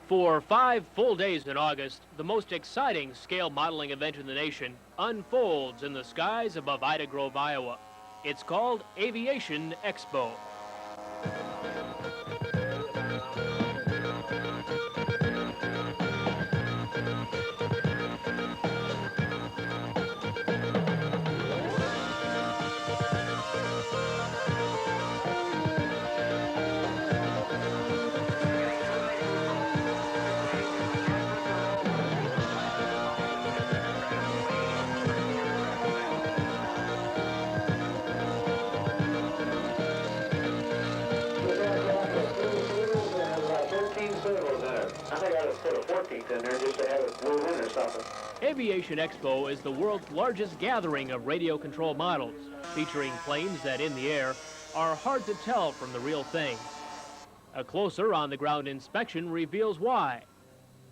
For 5 full days in August, the most exciting scale modeling event in the nation unfolds in the skies above Ida Grove, Iowa. It's called Aviation Expo. I think I ought to put a 14th in there just to have it move in or something. Aviation Expo is the world's largest gathering of radio control models, featuring planes that in the air are hard to tell from the real thing. A closer on-the-ground inspection reveals why.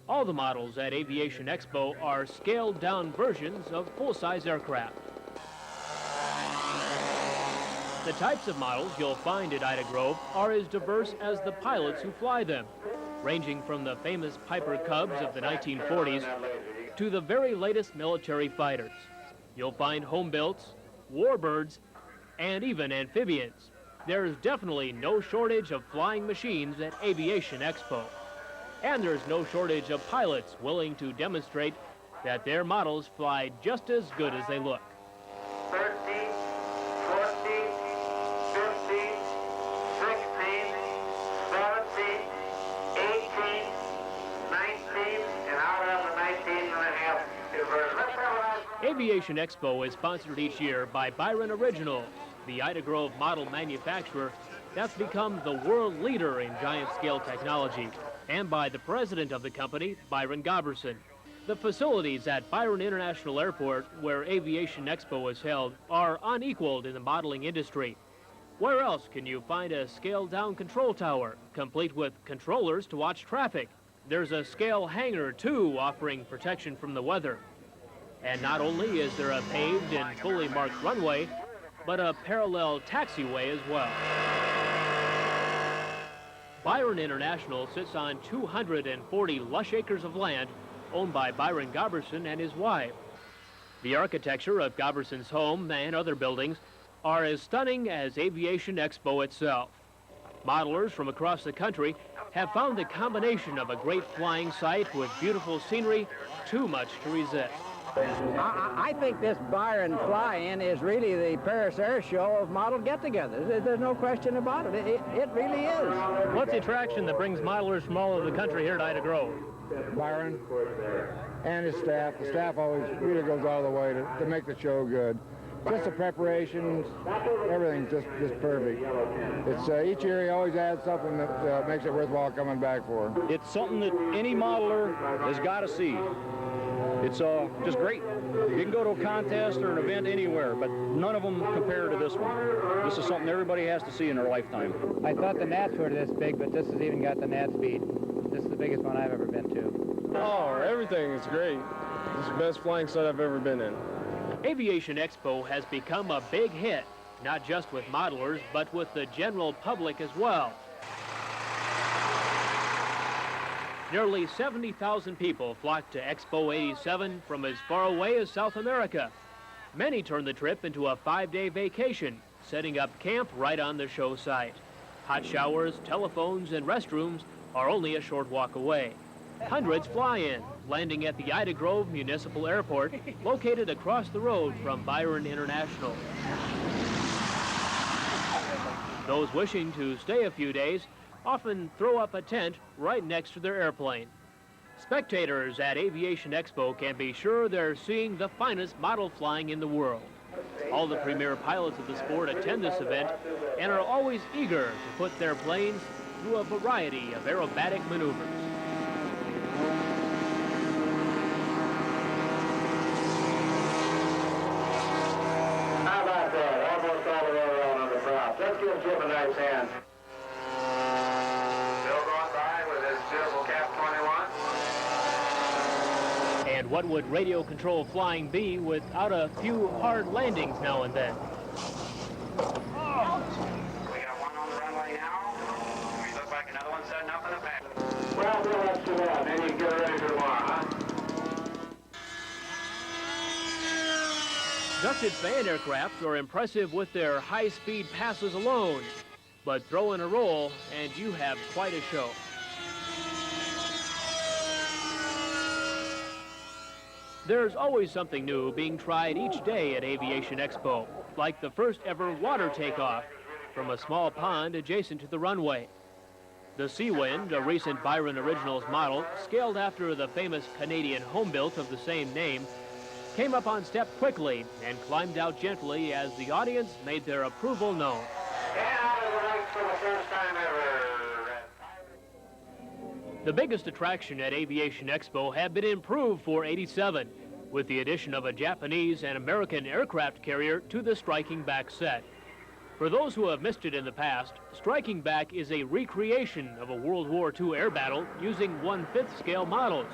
All the models at Aviation Expo are scaled-down versions of full-size aircraft. The types of models you'll find at Ida Grove are as diverse as the pilots who fly them, ranging from the famous Piper Cubs of the 1940s to the very latest military fighters. You'll find home-builts, warbirds, and even amphibians. There's definitely no shortage of flying machines at Aviation Expo. And there's no shortage of pilots willing to demonstrate that their models fly just as good as they look. 30, 40, 50, 16, 17, 18, 19, and out of the 19 and a half. Aviation Expo is sponsored each year by Byron Original, the Ida Grove model manufacturer that's become the world leader in giant scale technology, and by the president of the company, Byron Goberson. The facilities at Byron International Airport, where Aviation Expo is held, are unequaled in the modeling industry. Where else can you find a scaled-down control tower, complete with controllers to watch traffic? There's a scale hangar, too, offering protection from the weather. And not only is there a paved and fully marked runway, but a parallel taxiway as well. Byron International sits on 240 lush acres of land owned by Byron Goberson and his wife. The architecture of Goberson's home and other buildings are as stunning as Aviation Expo itself. Modelers from across the country have found the combination of a great flying site with beautiful scenery too much to resist. I think this Byron fly-in is really the Paris Air Show of model get-togethers. There's no question about it. It really is. What's the attraction that brings modelers from all over the country here to Ida Grove? Byron and his staff. The staff always really goes out of the way to make the show good. Just the preparations, everything's just perfect. It's each year he always adds something that makes it worthwhile coming back for. It's something that any modeler has got to see. It's just great. You can go to a contest or an event anywhere, but none of them compare to this one. This is something everybody has to see in their lifetime. I thought the Nats were this big, but this has even got the Nat speed. This is the biggest one I've ever been to. Oh, everything is great. This is the best flying site I've ever been in. Aviation Expo has become a big hit, not just with modelers, but with the general public as well. Nearly 70,000 people flocked to Expo 87 from as far away as South America. Many turned the trip into a 5-day vacation, setting up camp right on the show site. Hot showers, telephones, and restrooms are only a short walk away. Hundreds fly in, landing at the Ida Grove Municipal Airport, located across the road from Byron International. Those wishing to stay a few days often throw up a tent right next to their airplane. Spectators at Aviation Expo can be sure they're seeing the finest model flying in the world. All the premier pilots of the sport attend this event and are always eager to put their planes through a variety of aerobatic maneuvers. How about that? Almost all the way around on the props. Let's give Jim a nice hand. And what would radio control flying be without a few hard landings now and then? Oh. We got one on the runway now. We look like another one setting up in the back. Well, we'll let you know. Ducted fan aircrafts are impressive with their high-speed passes alone, but throw in a roll and you have quite a show. There's always something new being tried each day at Aviation Expo, like the first ever water takeoff from a small pond adjacent to the runway. The Seawind, a recent Byron Originals model, scaled after the famous Canadian home built of the same name, came up on step quickly and climbed out gently as the audience made their approval known. The biggest attraction at Aviation Expo had been improved for '87 with the addition of a Japanese and American aircraft carrier to the Striking Back set. For those who have missed it in the past, Striking Back is a recreation of a World War II air battle using 1/5 scale models.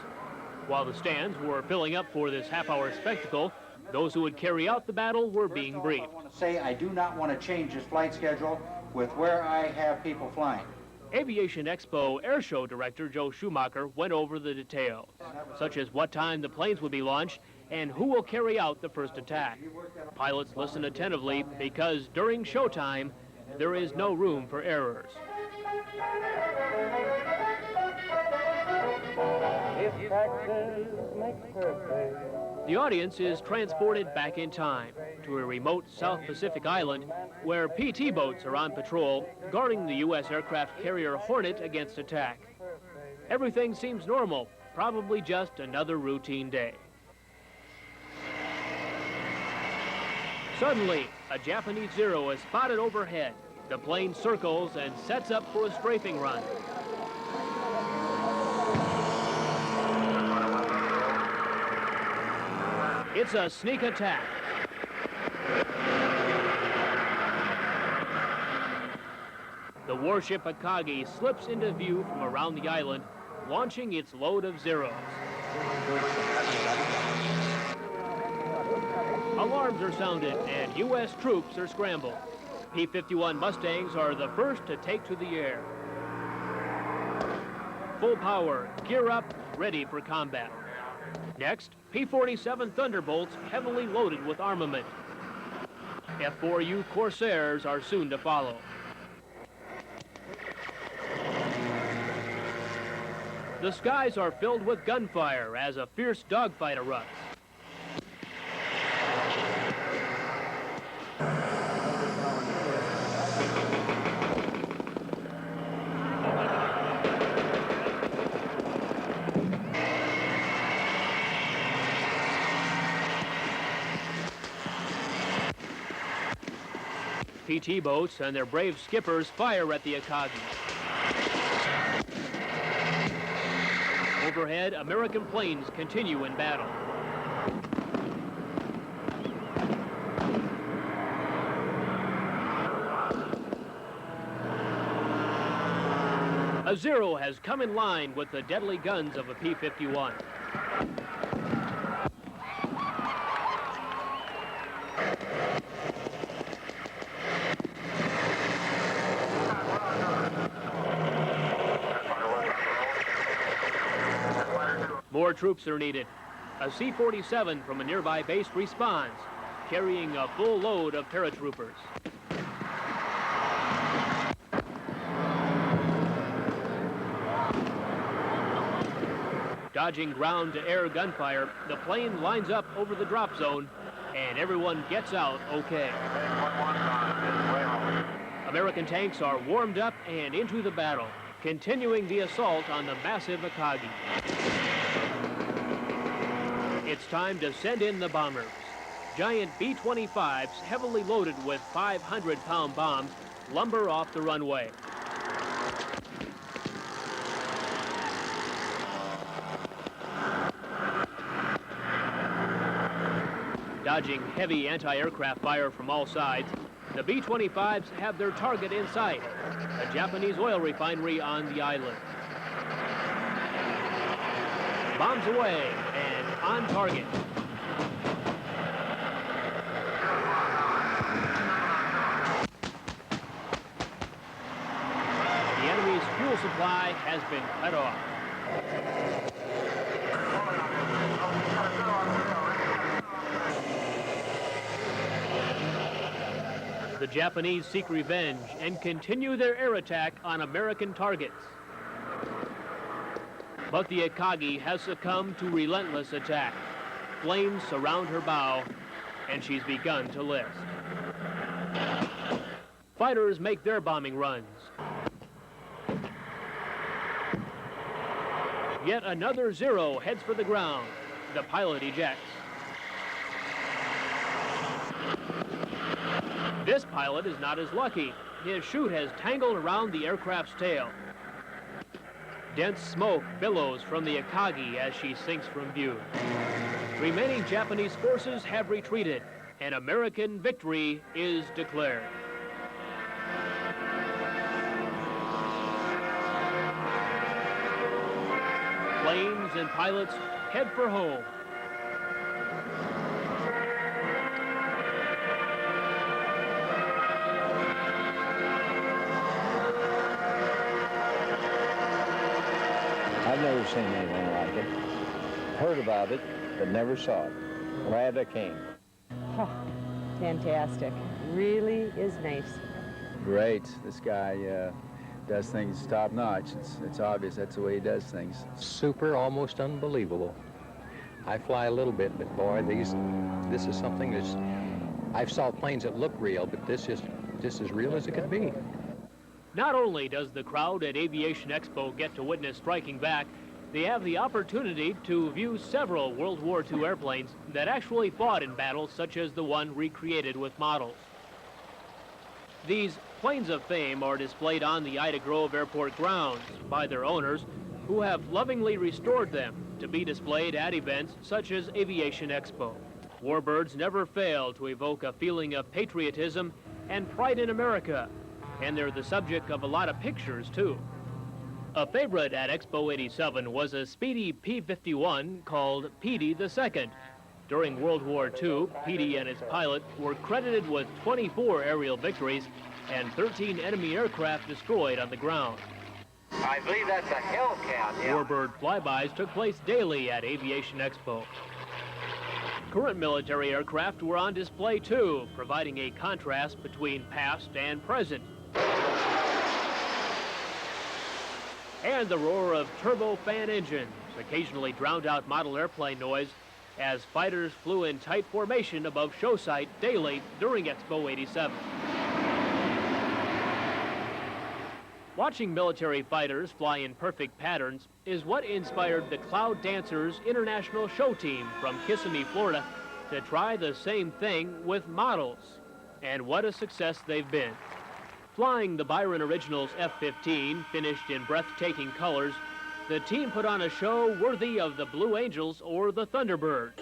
While the stands were filling up for this half-hour spectacle, those who would carry out the battle were being briefed. I want to say I do not want to change this flight schedule with where I have people flying. Aviation Expo Air Show Director Joe Schumacher went over the details, such as what time the planes would be launched and who will carry out the first attack. Pilots listen attentively because during showtime, there is no room for errors. The audience is transported back in time to a remote South Pacific island where PT boats are on patrol, guarding the U.S. aircraft carrier Hornet against attack. Everything seems normal, probably just another routine day. Suddenly, a Japanese Zero is spotted overhead. The plane circles and sets up for a strafing run. It's a sneak attack. The warship Akagi slips into view from around the island, launching its load of Zeros. Alarms are sounded and U.S. troops are scrambled. P-51 Mustangs are the first to take to the air. Full power, gear up, ready for combat. Next, P-47 Thunderbolts heavily loaded with armament. F-4U Corsairs are soon to follow. The skies are filled with gunfire as a fierce dogfight erupts. PT boats and their brave skippers fire at the Akagi. Overhead, American planes continue in battle. A Zero has come in line with the deadly guns of a P-51. More troops are needed. A C-47 from a nearby base responds, carrying a full load of paratroopers. Dodging ground-to-air gunfire, the plane lines up over the drop zone, and everyone gets out okay. American tanks are warmed up and into the battle, continuing the assault on the massive Akagi. It's time to send in the bombers. Giant B-25s, heavily loaded with 500-pound bombs, lumber off the runway. Dodging heavy anti-aircraft fire from all sides, the B-25s have their target in sight, a Japanese oil refinery on the island. Bombs away and on target. The enemy's fuel supply has been cut off. the Japanese seek revenge and continue their air attack on American targets. But the Akagi has succumbed to relentless attack. Flames surround her bow, and she's begun to lift. Fighters make their bombing runs. Yet another Zero heads for the ground. The pilot ejects. This pilot is not as lucky. His chute has tangled around the aircraft's tail. Dense smoke billows from the Akagi as she sinks from view. Remaining Japanese forces have retreated, and American victory is declared. Planes and pilots head for home. I've never seen anything like it. Heard about it, but never saw it. Glad I came. Oh, fantastic. Really is nice. Great. This guy does things top notch. It's obvious that's the way he does things. Super, almost unbelievable. I fly a little bit, but boy, this is something that's, I've saw planes that look real, but this is just as real as it could be. Not only does the crowd at Aviation Expo get to witness striking back, they have the opportunity to view several World War II airplanes that actually fought in battles such as the one recreated with models. These planes of fame are displayed on the Ida Grove Airport grounds by their owners, who have lovingly restored them to be displayed at events such as Aviation Expo. Warbirds never fail to evoke a feeling of patriotism and pride in America, and they're the subject of a lot of pictures, too. A favorite at Expo 87 was a speedy P-51 called Petey II. During World War II, Petey and his pilot were credited with 24 aerial victories and 13 enemy aircraft destroyed on the ground. I believe that's a Hellcat, yeah. Warbird flybys took place daily at Aviation Expo. Current military aircraft were on display too, providing a contrast between past and present. And the roar of turbofan engines occasionally drowned out model airplane noise as fighters flew in tight formation above show site daily during Expo 87. Watching military fighters fly in perfect patterns is what inspired the Cloud Dancers International Show Team from Kissimmee, Florida, to try the same thing with models. And what a success they've been. Flying the Byron Originals F-15, finished in breathtaking colors, the team put on a show worthy of the Blue Angels or the Thunderbirds.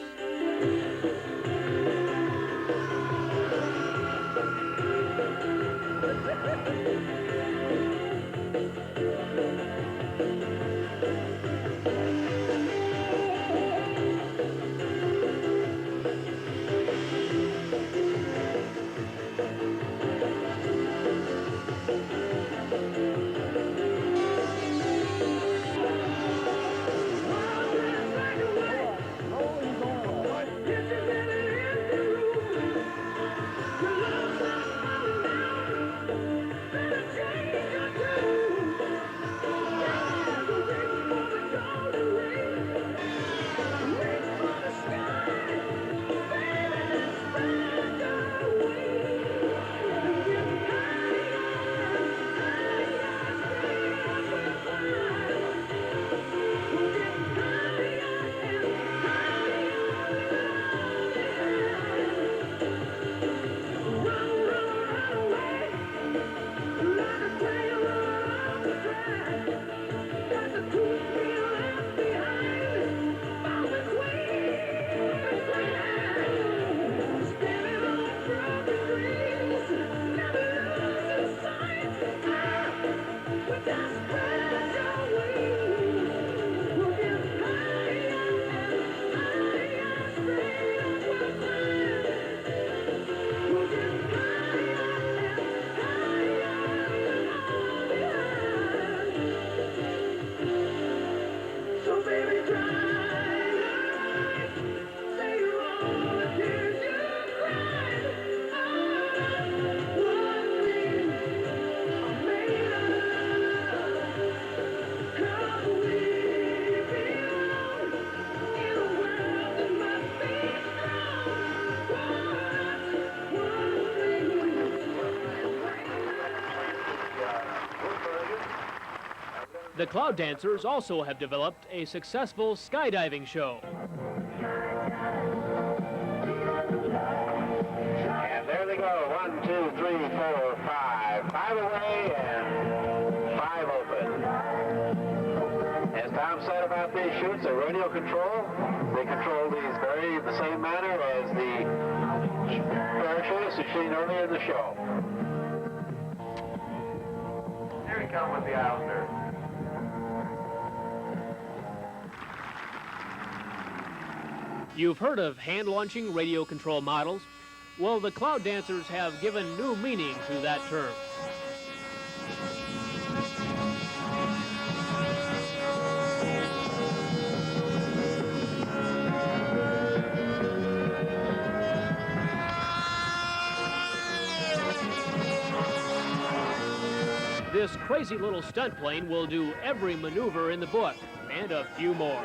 The Cloud Dancers also have developed a successful skydiving show. And there they go. 1, 2, 3, 4, 5. 5 away and 5 open. As Tom said about these chutes, they're radio control. They control these the same manner as the parachutists you've seen earlier in the show. Here we come with the Islander. You've heard of hand-launching radio control models? Well, the Cloud Dancers have given new meaning to that term. This crazy little stunt plane will do every maneuver in the book, and a few more.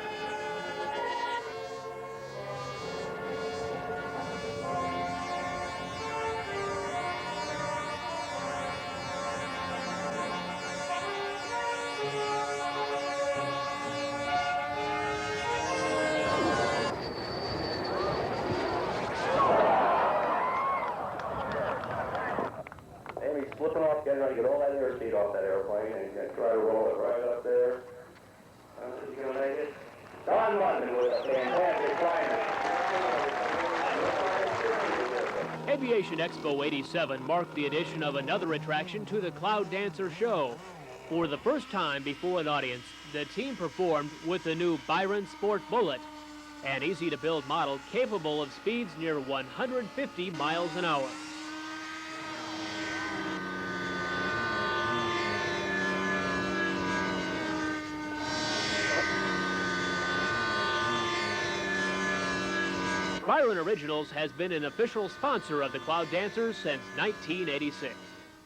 Slipping off, getting ready to get all that airspeed off that airplane and try to roll it right up there. Is he going to make it? Don London with a fantastic climber. Aviation Expo 87 marked the addition of another attraction to the Cloud Dancer show. For the first time before an audience, the team performed with the new Byron Sport Bullet, an easy-to-build model capable of speeds near 150 miles an hour. Byron Originals has been an official sponsor of the Cloud Dancers since 1986.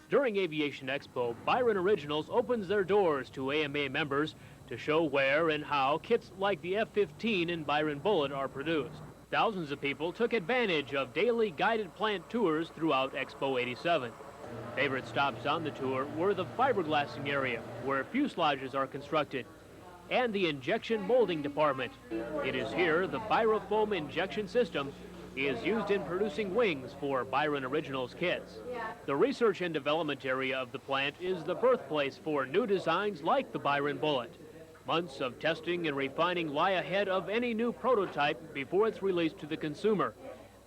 During Aviation Expo, Byron Originals opens their doors to AMA members to show where and how kits like the F-15 and Byron Bullet are produced. Thousands of people took advantage of daily guided plant tours throughout Expo 87. Favorite stops on the tour were the fiberglassing area, where fuselages are constructed, and the injection molding department. It is here the Byrofoam injection system is used in producing wings for Byron Originals kits. The research and development area of the plant is the birthplace for new designs like the Byron Bullet. Months of testing and refining lie ahead of any new prototype before it's released to the consumer.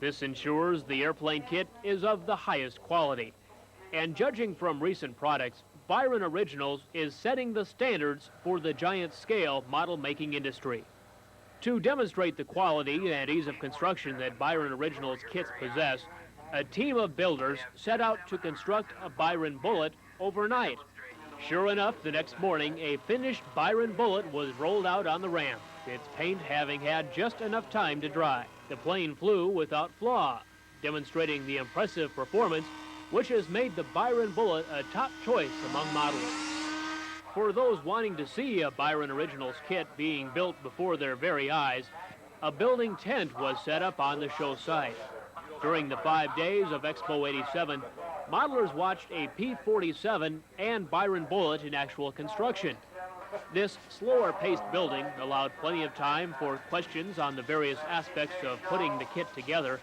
This ensures the airplane kit is of the highest quality. And judging from recent products, Byron Originals is setting the standards for the giant-scale model-making industry. To demonstrate the quality and ease of construction that Byron Originals kits possess, a team of builders set out to construct a Byron Bullet overnight. Sure enough, the next morning, a finished Byron Bullet was rolled out on the ramp, its paint having had just enough time to dry. The plane flew without flaw, demonstrating the impressive performance which has made the Byron Bullet a top choice among modelers. For those wanting to see a Byron Originals kit being built before their very eyes, a building tent was set up on the show site. During the 5 days of Expo 87, modelers watched a P-47 and Byron Bullet in actual construction. This slower-paced building allowed plenty of time for questions on the various aspects of putting the kit together,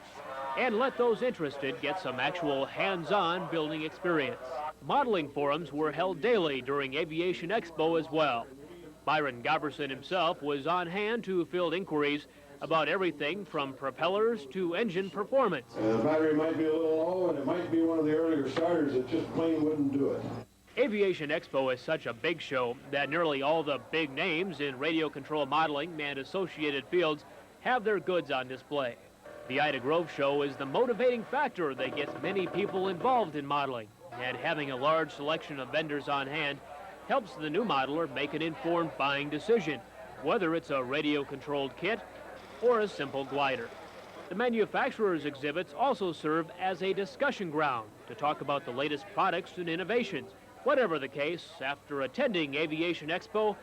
and let those interested get some actual hands-on building experience. Modeling forums were held daily during Aviation Expo as well. Byron Goberson himself was on hand to field inquiries about everything from propellers to engine performance. The battery might be a little low, and it might be one of the earlier starters that just plain wouldn't do it. Aviation Expo is such a big show that nearly all the big names in radio control modeling and associated fields have their goods on display. The Ida Grove show is the motivating factor that gets many people involved in modeling, and having a large selection of vendors on hand helps the new modeler make an informed buying decision, whether it's a radio-controlled kit or a simple glider. The manufacturers' exhibits also serve as a discussion ground to talk about the latest products and innovations. Whatever the case, after attending Aviation Expo,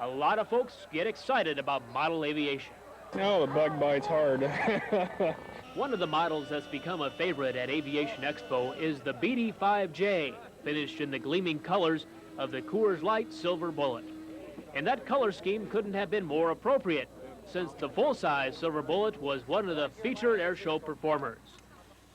a lot of folks get excited about model aviation. Oh, the bug bites hard. One of the models that's become a favorite at Aviation Expo is the BD-5J, finished in the gleaming colors of the Coors Light Silver Bullet. And that color scheme couldn't have been more appropriate, since the full-size Silver Bullet was one of the featured airshow performers.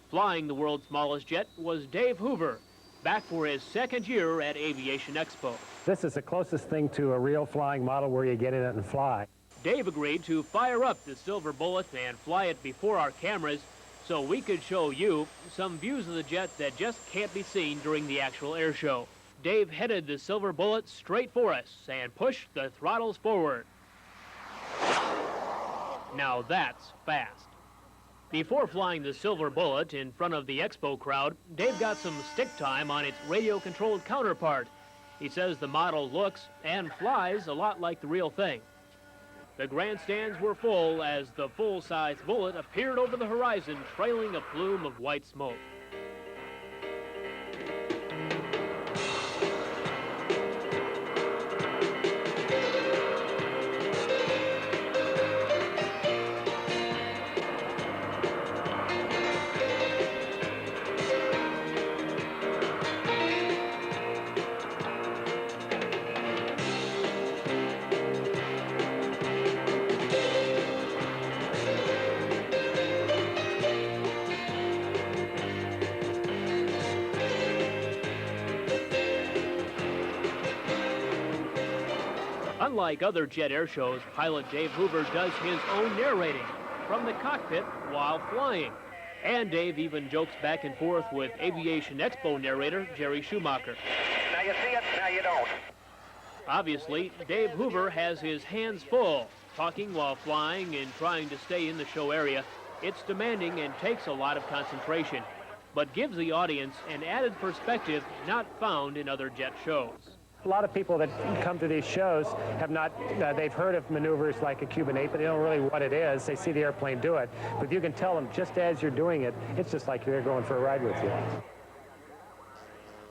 Flying the world's smallest jet was Dave Hoover, back for his second year at Aviation Expo. This is the closest thing to a real flying model where you get in it and fly. Dave agreed to fire up the Silver Bullet and fly it before our cameras so we could show you some views of the jet that just can't be seen during the actual air show. Dave headed the Silver Bullet straight for us and pushed the throttles forward. Now that's fast. Before flying the Silver Bullet in front of the Expo crowd, Dave got some stick time on its radio-controlled counterpart. He says the model looks and flies a lot like the real thing. The grandstands were full as the full-size Bullet appeared over the horizon, trailing a plume of white smoke. Unlike other jet air shows, pilot Dave Hoover does his own narrating from the cockpit while flying. And Dave even jokes back and forth with Aviation Expo narrator Jerry Schumacher. Now you see it, now you don't. Obviously, Dave Hoover has his hands full, talking while flying and trying to stay in the show area. It's demanding and takes a lot of concentration, but gives the audience an added perspective not found in other jet shows. A lot of people that come to these shows have not, they've heard of maneuvers like a Cuban 8, but they don't really know what it is. They see the airplane do it. But you can tell them just as you're doing it, it's just like they're going for a ride with you.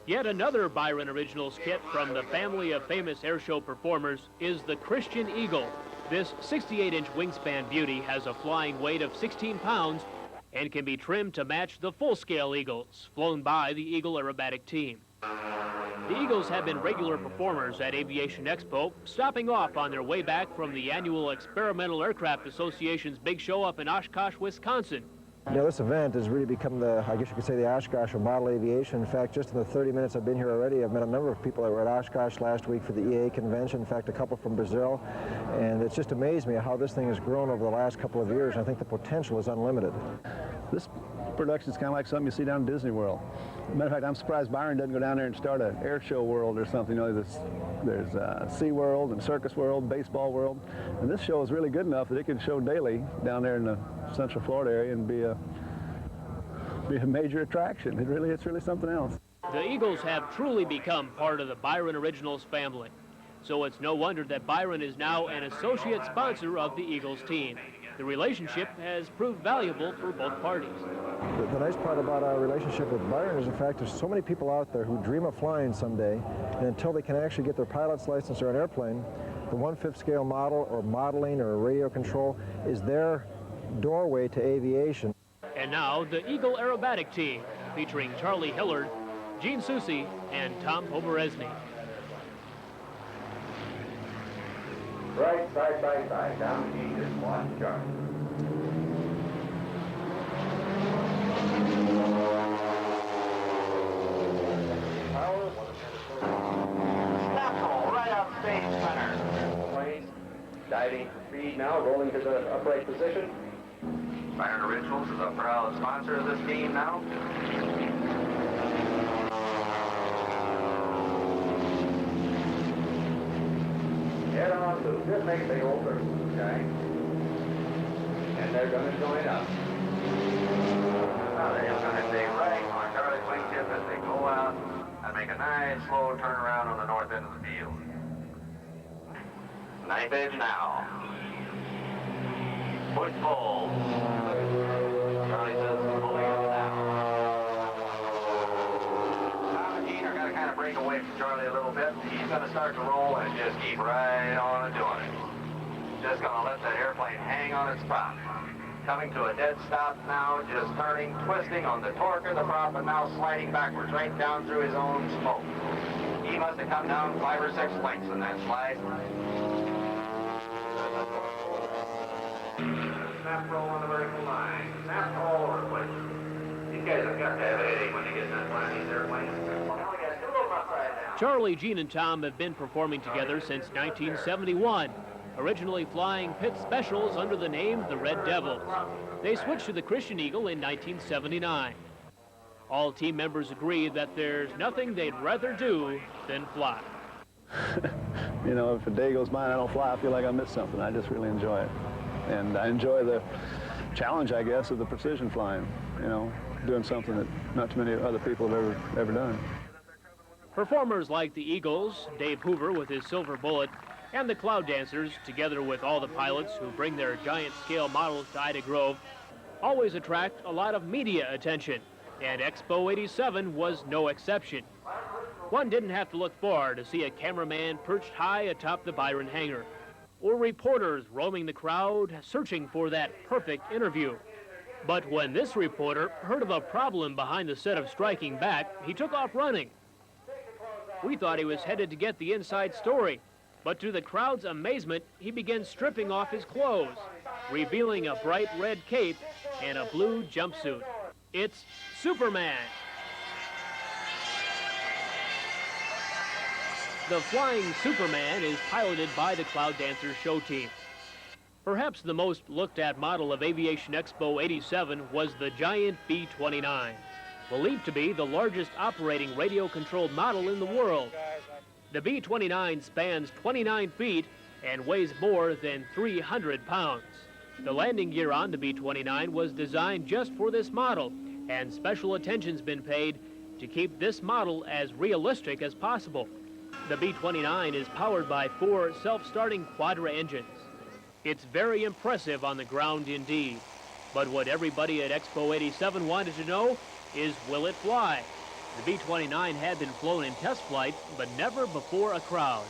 Yet another Byron Originals kit from the family of famous airshow performers is the Christian Eagle. This 68-inch wingspan beauty has a flying weight of 16 pounds and can be trimmed to match the full-scale Eagles flown by the Eagle aerobatic team. The Eagles have been regular performers at Aviation Expo, stopping off on their way back from the annual Experimental Aircraft Association's big show up in Oshkosh, Wisconsin. You know, this event has really become the, I guess you could say, the Oshkosh of model aviation. In fact, just in the 30 minutes I've been here already, I've met a number of people that were at Oshkosh last week for the EA convention. In fact, a couple from Brazil. And it's just amazed me how this thing has grown over the last couple of years. I think the potential is unlimited. This production is kind of like something you see down in Disney World. As a matter of fact, I'm surprised Byron doesn't go down there and start an air show world or something. You know, there's Sea World and Circus World, Baseball World. And this show is really good enough that it can show daily down there in the Central Florida area and be a major attraction. It's really something else. The Eagles have truly become part of the Byron Originals family. So it's no wonder that Byron is now an associate sponsor of the Eagles team. The relationship has proved valuable for both parties. The nice part about our relationship with Byron is, in fact, there's so many people out there who dream of flying someday, and until they can actually get their pilot's license or an airplane, the 1/5 scale model or modeling or radio control is their doorway to aviation. And now, the Eagle aerobatic team, featuring Charlie Hillard, Gene Soucy, and Tom Pomeresny. Right side by side, down to Jesus, one chart. Snap right out stage center. Plane, diving for speed now, rolling to the upright position. Byron Originals is a proud sponsor of this team now. Head on to just make a big old circle, okay? And they're going to join up. Now they're just going to stay right on Charlie's wingtip as they go out and make a nice slow turnaround on the north end of the field. Knife edge now. Push pull. Charlie says pulling it now. Tom and Gene are going to kind of break away from Charlie a little bit. He's going to start to roll and just keep right on doing it. Just going to let that airplane hang on its prop. Coming to a dead stop now, just turning, twisting on the torque of the prop, and now sliding backwards right down through his own smoke. He He must have come down 5 or 6 lengths in that slide. Snap roll on the vertical line. Snap all over the place. These guys have got to have a headache when they get done flying these airplanes. Charlie, Gene, and Tom have been performing together since 1971, originally flying pit specials under the name the Red Devils. They switched to the Christian Eagle in 1979. All team members agree that there's nothing they'd rather do than fly. You know, if a day goes by and I don't fly, I feel like I missed something. I just really enjoy it. And I enjoy the challenge, I guess, of the precision flying, you know, doing something that not too many other people have ever done. Performers like the Eagles, Dave Hoover with his Silver Bullet, and the Cloud Dancers, together with all the pilots who bring their giant scale models to Ida Grove, always attract a lot of media attention, and Expo 87 was no exception. One didn't have to look far to see a cameraman perched high atop the Byron hangar, or reporters roaming the crowd searching for that perfect interview. But when this reporter heard of a problem behind the set of Striking Back, he took off running. We thought he was headed to get the inside story, but to the crowd's amazement, he began stripping off his clothes, revealing a bright red cape and a blue jumpsuit. It's Superman. The Flying Superman is piloted by the Cloud Dancers show team. Perhaps the most looked at model of Aviation Expo 87 was the giant B-29, believed to be the largest operating radio-controlled model in the world. The B-29 spans 29 feet and weighs more than 300 pounds. The landing gear on the B-29 was designed just for this model, and special attention's been paid to keep this model as realistic as possible. The B-29 is powered by 4 self-starting Quadra engines. It's very impressive on the ground indeed. But what everybody at Expo 87 wanted to know is, will it fly? The B-29 had been flown in test flight, but never before a crowd.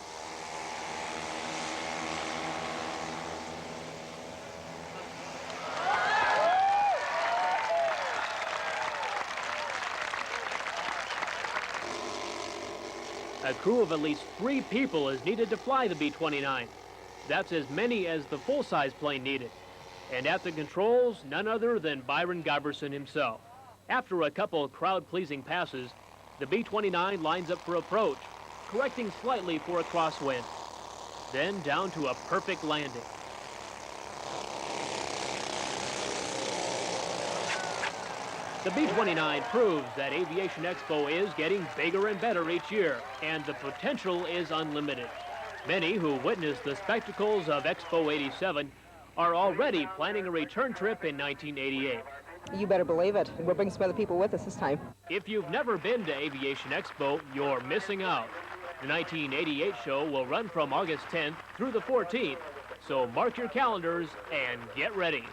A crew of at least 3 people is needed to fly the B-29. That's as many as the full-size plane needed. And at the controls, none other than Byron Expo himself. After a couple crowd-pleasing passes, the B-29 lines up for approach, correcting slightly for a crosswind. Then down to a perfect landing. The B-29 proves that Aviation Expo is getting bigger and better each year, and the potential is unlimited. Many who witnessed the spectacles of Expo 87 are already planning a return trip in 1988. You better believe it. We'll bring some other people with us this time. If you've never been to Aviation Expo, you're missing out. The 1988 show will run from August 10th through the 14th, so mark your calendars and get ready.